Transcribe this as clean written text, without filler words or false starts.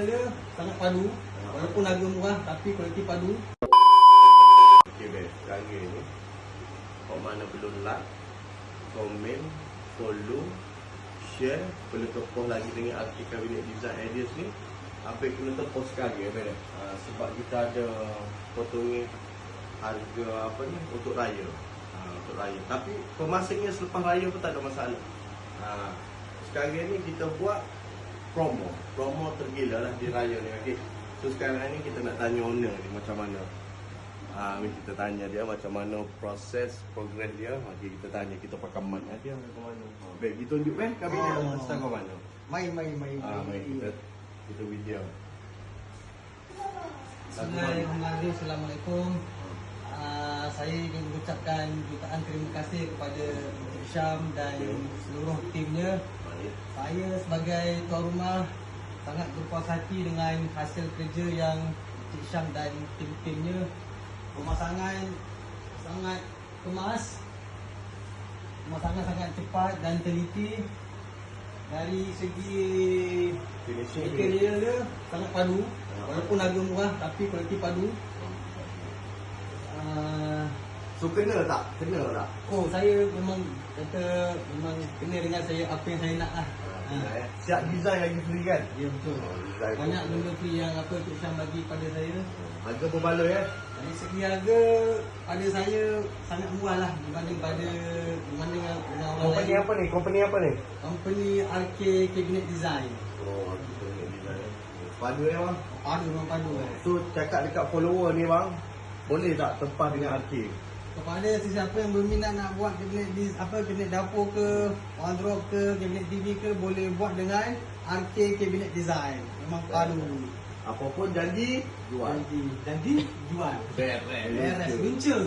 Dia sangat padu, walaupun harga murah tapi kualiti padu. Okay best, sekarang ni kau mana belum like, komen, follow, share, perlu tepoh lagi dengan Arki Cabinet Design Ideas ni. Habis kena tepoh sekarang best. Sebab kita ada potongan harga apa ni untuk raya. Untuk raya. Tapi pemasannya selepas raya pun tak ada masalah. Sekarang ni kita buat promo tergila lah di raya ni. Okay. So sekarang ni kita nak tanya owner ni macam mana. Kita tanya dia macam mana proses progres dia. Okay, kita tanya, kita pakai mic dia macam mana. Baik, kita tunjuk kabinet start kau mana. Mai. Mari kita video. Bismillahirrahmanirrahim. Assalamualaikum. Saya ingin mengucapkan jutaan terima kasih kepada Encik Syam dan seluruh timnya. Saya sebagai tuan rumah sangat berpuas hati dengan hasil kerja yang Encik Syam dan tim-timnya. Pemasangan sangat kemas, pemasangan sangat cepat dan teliti. Dari segi interior dia sangat padu, walaupun harga murah tapi kualiti padu. So kena tak? Oh, saya memang kata memang kena dengan saya apa yang saya nak lah. Siap design lagi free kan? Ya betul. Banyak benda free yang apa Cik Syam bagi pada saya. Harga berbaloi ya? Dari segi harga pada saya sangat murah lah dibanding dengan orang Company lain. apa ni? Company apa ni? Company RK Cabinet Design. Oh, Cabinet Design. Padu ya bang? Padu, memang padu. So cakap dekat follower ni bang, boleh tak tempah dengan RK? Kepada sesiapa yang berminat nak buat kabinet dapur ke, wardrobe ke, kabinet TV ke, boleh buat dengan RK Cabinet Design. Memang padu. Apapun janji, jual. Janji jual. Beres. Beres, luncur.